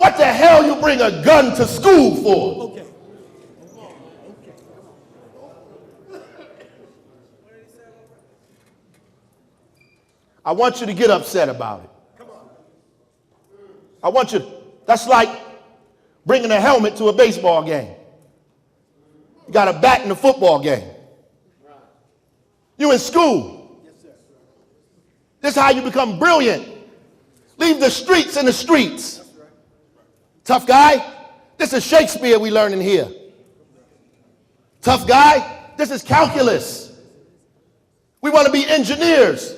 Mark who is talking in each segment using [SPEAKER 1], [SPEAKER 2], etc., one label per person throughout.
[SPEAKER 1] What the hell you bring a gun to school for?
[SPEAKER 2] Okay.
[SPEAKER 1] I want you to get upset about it. I want you, that's like bringing a helmet to a baseball game. You got a bat in a football game. You in school. This is how you become brilliant. Leave the streets in the streets. Tough guy, this is Shakespeare we learning here. Tough guy, this is calculus. We want to be engineers.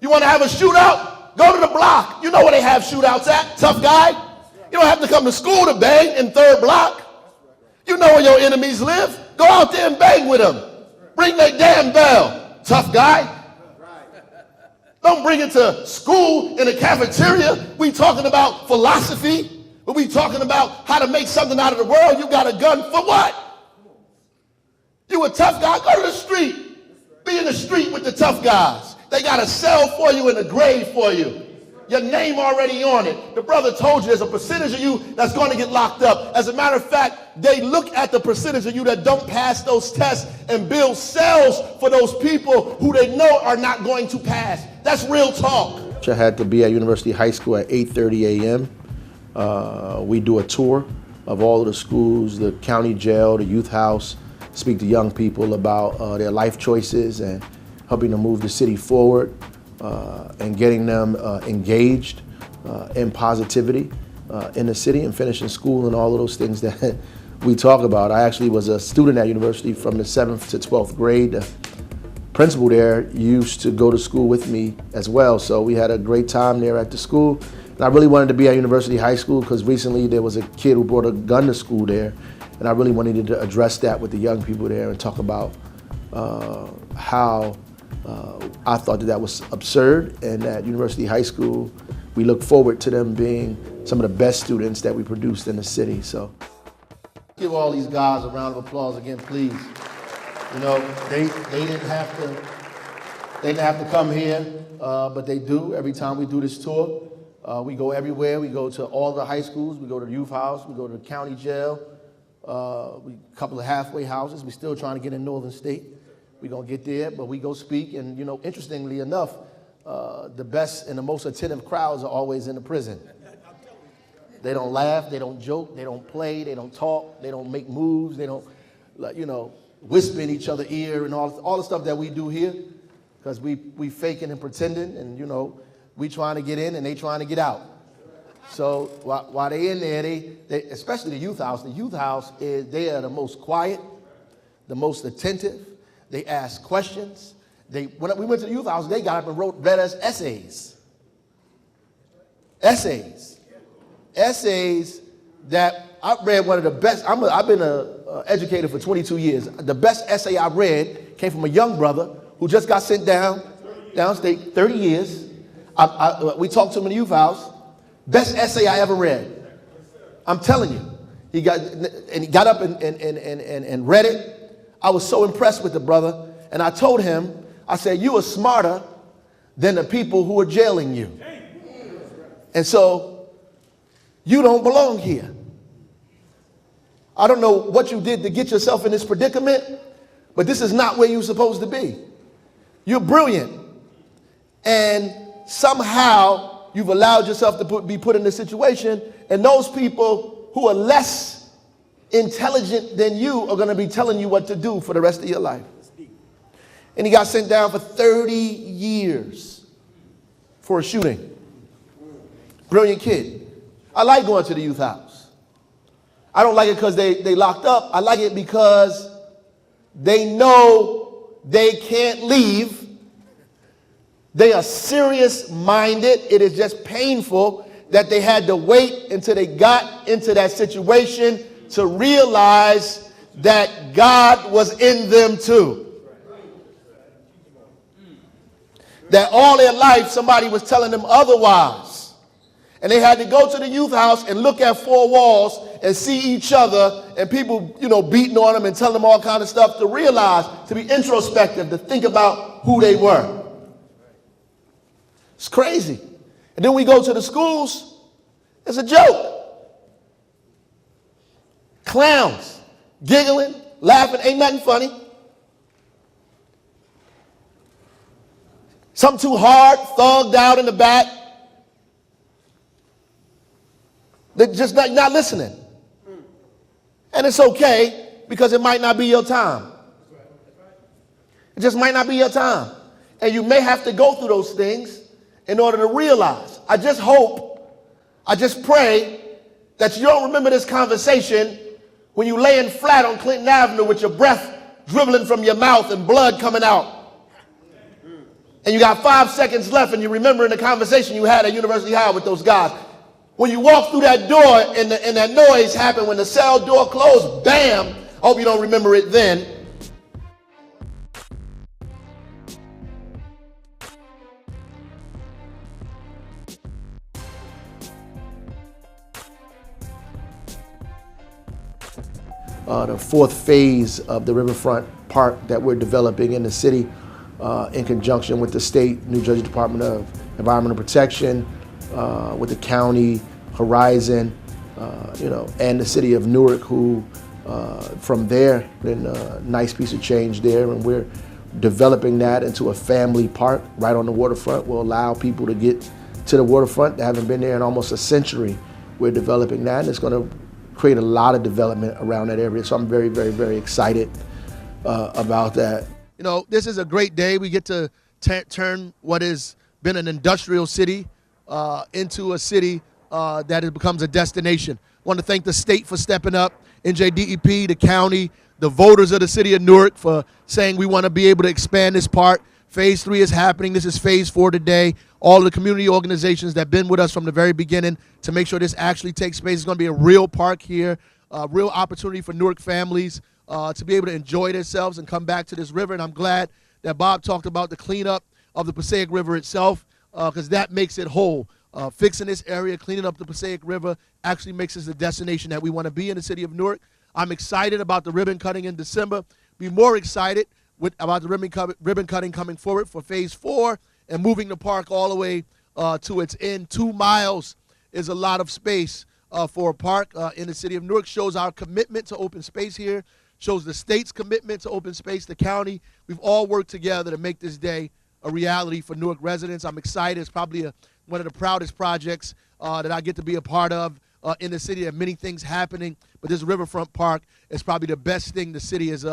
[SPEAKER 1] You want to have a shootout? Go to the block. You know where they have shootouts at, tough guy. You don't have to come to school to bang in third block. You know where your enemies live. Go out there and bang with them. Bring that damn bell, tough guy. Don't bring it to school in a cafeteria. We talking about philosophy. But we talking about how to make something out of the world. You got a gun for what? You a tough guy? Go to the street. Be in the street with the tough guys. They got a cell for you and a grave for you. Your name already on it. The brother told you there's a percentage of you that's going to get locked up. As a matter of fact, they look at the percentage of you that don't pass those tests and build cells for those people who they know are not going to pass. That's real talk.
[SPEAKER 3] I had to be at University High School at 8:30 a.m. We do a tour of all of the schools, the county jail, the youth house, speak to young people about their life choices and helping to move the city forward and getting them engaged in positivity in the city and finishing school and all of those things that we talk about. I actually was a student at university from the 7th to 12th grade. The principal there used to go to school with me as well, so we had a great time there at the school. And I really wanted to be at University High School because recently there was a kid who brought a gun to school there, and I really wanted to address that with the young people there and talk about how I thought that was absurd, and at University High School, we look forward to them being some of the best students that we produced in the city. So,
[SPEAKER 1] give all these guys a round of applause again, please. You know, they didn't have to come here, but they do every time we do this tour. We go everywhere. We go to all the high schools. We go to the youth house. We go to the county jail. A couple of halfway houses. We're still trying to get in Northern State. We're going to get there, but we go speak. And, you know, interestingly enough, the best and the most attentive crowds are always in the prison. They don't laugh. They don't joke. They don't play. They don't talk. They don't make moves. They don't, you know, whisper in each other's ear and all the stuff that we do here, because we faking and pretending, and, you know, we trying to get in and they trying to get out. So while they in there, they especially the youth house is, they are the most quiet, the most attentive. They ask questions. When we went to the youth house, they got up and read us essays. Essays that I read one of the best. I've been an educator for 22 years. The best essay I read came from a young brother who just got sent downstate, 30 years. We talked to him in the youth house. Best essay I ever read. I'm telling you. He got up and read it. I was so impressed with the brother, and I told him, I said, you are smarter than the people who are jailing you. And so you don't belong here. I don't know what you did to get yourself in this predicament, but this is not where you're supposed to be. You're brilliant. And somehow you've allowed yourself to be put in this situation, and those people who are less intelligent than you are going to be telling you what to do for the rest of your life. And he got sent down for 30 years for a shooting. Brilliant kid. I like going to the youth house. I don't like it because they locked up. I like it because they know they can't leave. They are serious-minded. It is just painful that they had to wait until they got into that situation to realize that God was in them too. That all their life somebody was telling them otherwise. And they had to go to the youth house and look at four walls and see each other and people, you know, beating on them and telling them all kind of stuff to realize, to be introspective, to think about who they were. It's crazy. And then we go to the schools. It's a joke. Clowns, giggling, laughing, ain't nothing funny. Something too hard, thugged out in the back. They're just not listening. And it's okay, because it might not be your time. It just might not be your time. And you may have to go through those things in order to realize. I just pray that you don't remember this conversation when you laying flat on Clinton Avenue with your breath dribbling from your mouth and blood coming out. And you got 5 seconds left and you remembering the conversation you had at University High with those guys. When you walk through that door and that noise happened, when the cell door closed, bam, I hope you don't remember it then.
[SPEAKER 3] The fourth phase of the Riverfront Park that we're developing in the city in conjunction with the state, New Jersey Department of Environmental Protection, with the county, Horizon, and the city of Newark, who from there, been a nice piece of change there, and we're developing that into a family park right on the waterfront. Will allow people to get to the waterfront that haven't been there in almost a century. We're developing that, and it's going to create a lot of development around that area. So I'm very, very, very excited about that.
[SPEAKER 1] You know, this is a great day. We get to turn what has been an industrial city into a city that it becomes a destination. I want to thank the state for stepping up, NJDEP, the county, the voters of the city of Newark for saying we want to be able to expand this park. Phase 3 is happening. This is phase 4 today. All of the community organizations that have been with us from the very beginning to make sure this actually takes place. It's going to be a real park here, a real opportunity for Newark families to be able to enjoy themselves and come back to this river. And I'm glad that Bob talked about the cleanup of the Passaic River itself, because that makes it whole. Fixing this area, cleaning up the Passaic River actually makes us the destination that we want to be in the city of Newark. I'm excited about the ribbon cutting in December. Be more excited about the ribbon cutting coming forward for phase 4 and moving the park all the way to its end. 2 miles is a lot of space for a park in the city of Newark. Shows our commitment to open space here, shows the state's commitment to open space, the county. We've all worked together to make this day a reality for Newark residents. I'm excited. It's probably one of the proudest projects that I get to be a part of in the city. There are many things happening, but this Riverfront Park is probably the best thing the city is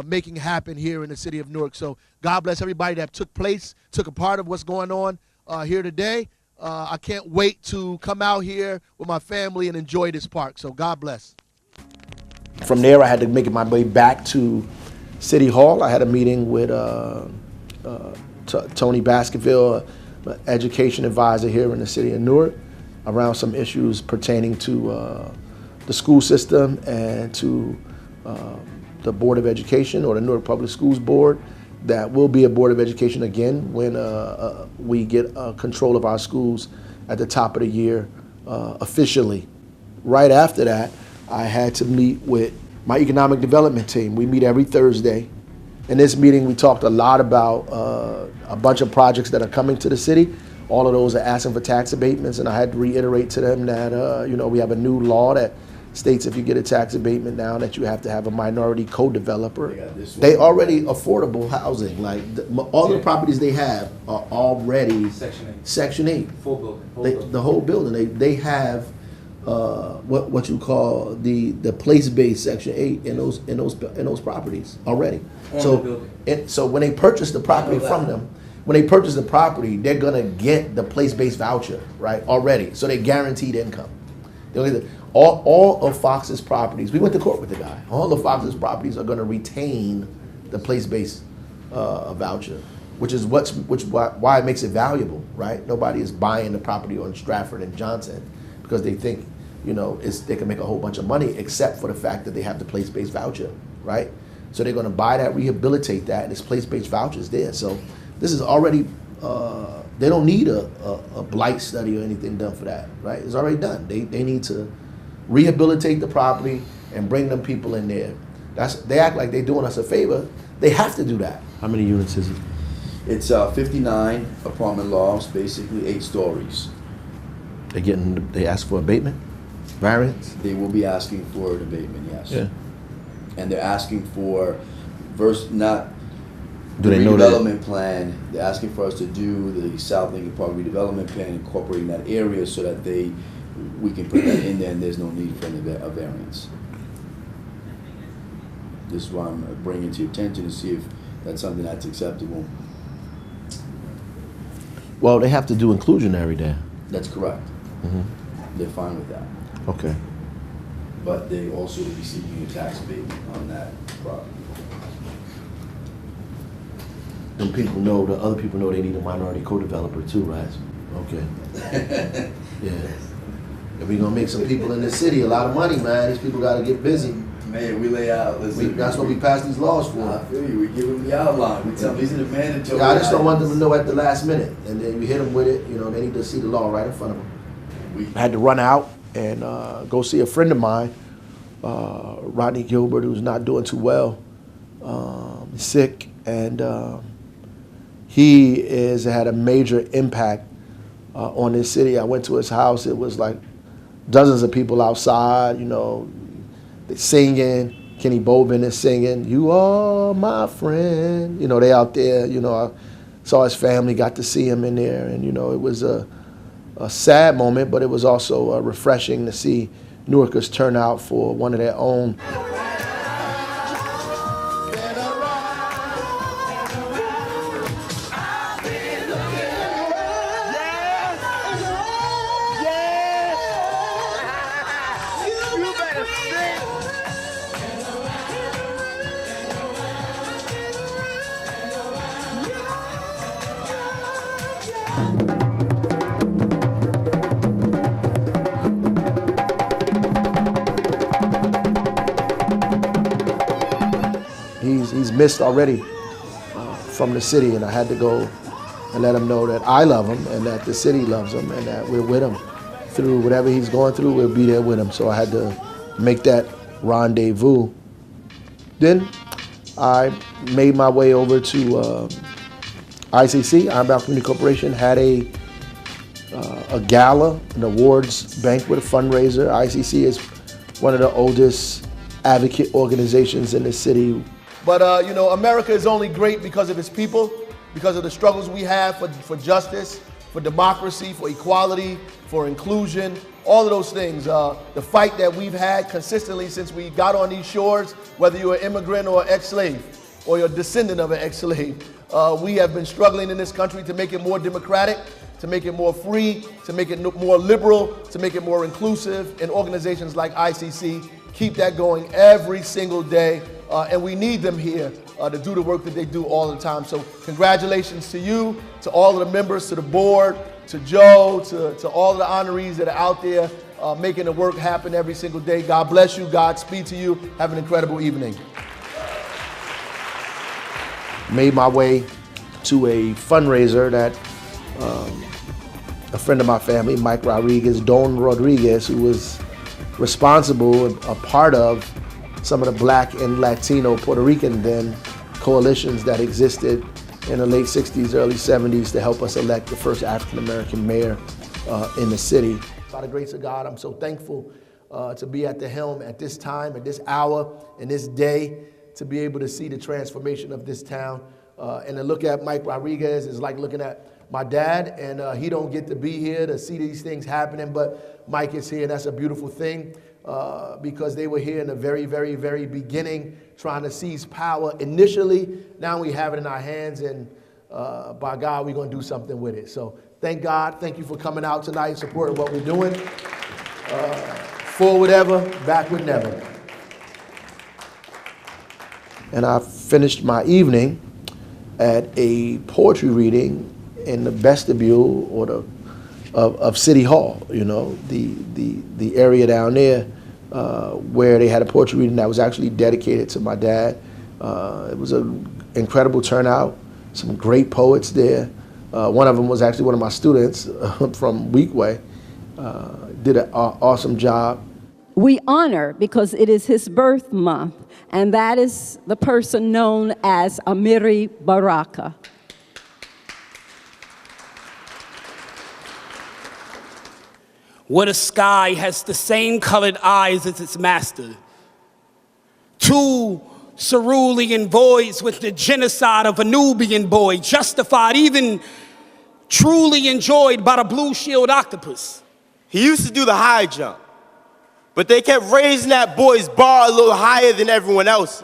[SPEAKER 1] making happen here in the city of Newark. So God bless everybody that took a part of what's going on here today. I can't wait to come out here with my family and enjoy this park. So God bless.
[SPEAKER 3] From there, I had to make my way back to City Hall. I had a meeting with Tony Baskerville, education advisor here in the city of Newark, around some issues pertaining to the school system and to the Board of Education, or the Newark Public Schools Board. That will be a Board of Education again when we get control of our schools at the top of the year officially. Right after that, I had to meet with my economic development team. We meet every Thursday. In this meeting, we talked a lot about a bunch of projects that are coming to the city. All of those are asking for tax abatements, and I had to reiterate to them that we have a new law that states if you get a tax abatement now that you have to have a minority co-developer. They already affordable housing, like all the properties they have are already Section 8.
[SPEAKER 2] Full building.
[SPEAKER 3] The whole building. They have what you call the place-based Section 8 in those properties already. So when they purchase the property from them, they're gonna get the place-based voucher, right, already. So they guaranteed income. All of Fox's properties, we went to court with the guy, all of Fox's properties are gonna retain the place-based voucher, which is why it makes it valuable, right? Nobody is buying the property on Stratford and Johnson because they think, they can make a whole bunch of money, except for the fact that they have the place-based voucher, right? So they're gonna buy that, rehabilitate that, and this place-based voucher is there. So this is already, they don't need a blight study or anything done for that, right? It's already done. They need to rehabilitate the property and bring them people in there. They act like they're doing us a favor. They have to do that. How many units is it?
[SPEAKER 2] It's 59 apartment lofts, basically 8 stories.
[SPEAKER 3] They ask for abatement? Variance?
[SPEAKER 2] They will be asking for an abatement, yes.
[SPEAKER 3] Yeah.
[SPEAKER 2] And they're asking for, not
[SPEAKER 3] Do
[SPEAKER 2] the
[SPEAKER 3] they know that?
[SPEAKER 2] redevelopment plan, they're asking for us to do the South Lincoln Park redevelopment plan, incorporating that area so that we can put that in there and there's no need for a variance. This is why I'm bringing it to your attention to see if that's something that's acceptable.
[SPEAKER 3] Well, they have to do inclusionary there.
[SPEAKER 2] That's correct. They're fine with that.
[SPEAKER 3] Okay.
[SPEAKER 2] But they also will be seeking a tax abatement on that property.
[SPEAKER 3] And people know, the other people know they need a minority co-developer too, right? Okay. Yeah. If we're gonna make some people in this city a lot of money, man, these people gotta get busy.
[SPEAKER 2] Mayor, we lay out,
[SPEAKER 3] That's what we pass these laws
[SPEAKER 2] I
[SPEAKER 3] for.
[SPEAKER 2] feel you, we give them the outline, we tell them these are the mandatory.
[SPEAKER 3] Yeah, I just don't want them to
[SPEAKER 2] items.
[SPEAKER 3] know at the last minute, and then we hit them with it, you know, they need to see the law right in front of them.
[SPEAKER 2] We-
[SPEAKER 3] I had to run out and go see a friend of mine, Rodney Gilbert, who's not doing too well, sick, and he had a major impact on this city. I went to his house. It was like dozens of people outside, you know, they singing. Kenny Bobin is singing, "You are my friend." You know, they out there, you know, I saw his family, got to see him in there, and, you know, it was a sad moment, but it was also refreshing to see Newarkers turn out for one of their own. He's missed already from the city, and I had to go and let him know that I love him and that the city loves him and that we're with him through whatever he's going through. We'll be there with him. So I had to make that rendezvous. Then I made my way over to ICC, Iron Bound Community Corporation, had a gala, an awards banquet, a fundraiser. ICC is one of the oldest advocate organizations in the city.
[SPEAKER 1] But you know, America is only great because of its people, because of the struggles we have for justice, for democracy, for equality, for inclusion, all of those things. The fight that we've had consistently since we got on these shores, whether you're an immigrant or ex-slave, or you're a descendant of an ex-slave, we have been struggling in this country to make it more democratic, to make it more free, to make it more liberal, to make it more inclusive, and organizations like ICC keep that going every single day, and we need them here to do the work that they do all the time. So congratulations to you, to all of the members, to the board, to Joe, to all of the honorees that are out there making the work happen every single day. God bless you, Godspeed to you. Have an incredible evening.
[SPEAKER 3] Made my way to a fundraiser that a friend of my family, Mike Rodriguez, Don Rodriguez, who was responsible, a part of some of the Black and Latino Puerto Rican then coalitions that existed in the late 60s, early 70s to help us elect the first African American mayor in the city. By the grace of God, I'm so thankful to be at the helm at this time, at this hour, and this day, to be able to see the transformation of this town. And to look at Mike Rodriguez is like looking at my dad, and he don't get to be here to see these things happening, but Mike is here, and that's a beautiful thing because they were here in the very, very, very beginning, trying to seize power initially. Now we have it in our hands, and by God, we're going to do something with it. So thank God. Thank you for coming out tonight, supporting what we're doing. Forward ever, backward never. And I finished my evening at a poetry reading in the vestibule or of City Hall, you know, the area down there where they had a poetry reading that was actually dedicated to my dad. It was an incredible turnout, some great poets there. One of them was actually one of my students from Weekway. Did an awesome job.
[SPEAKER 4] We honor, because it is his birth month, and that is the person known as Mayor Baraka.
[SPEAKER 5] where the sky has the same colored eyes as its master. Two cerulean voids with the genocide of a Nubian boy, justified, even truly enjoyed by the blue shield octopus.
[SPEAKER 6] He used to do the high jump, but they kept raising that boy's bar a little higher than everyone else's.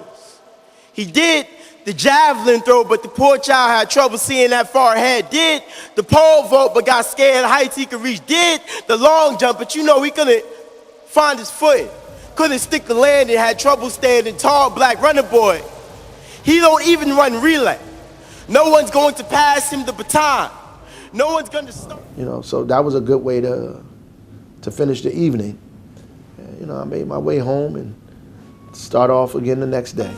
[SPEAKER 6] He did the javelin throw, but the poor child had trouble seeing that far ahead. Did the pole vault, but got scared of heights he could reach. Did the long jump, but you know he couldn't find his foot. Couldn't stick the landing, had trouble standing tall, black running boy. He don't even run relay. No one's going to pass him the baton. No one's going to stop.
[SPEAKER 3] You know, so that was a good way to finish the evening. And, you know, I made my way home and start off again the next day.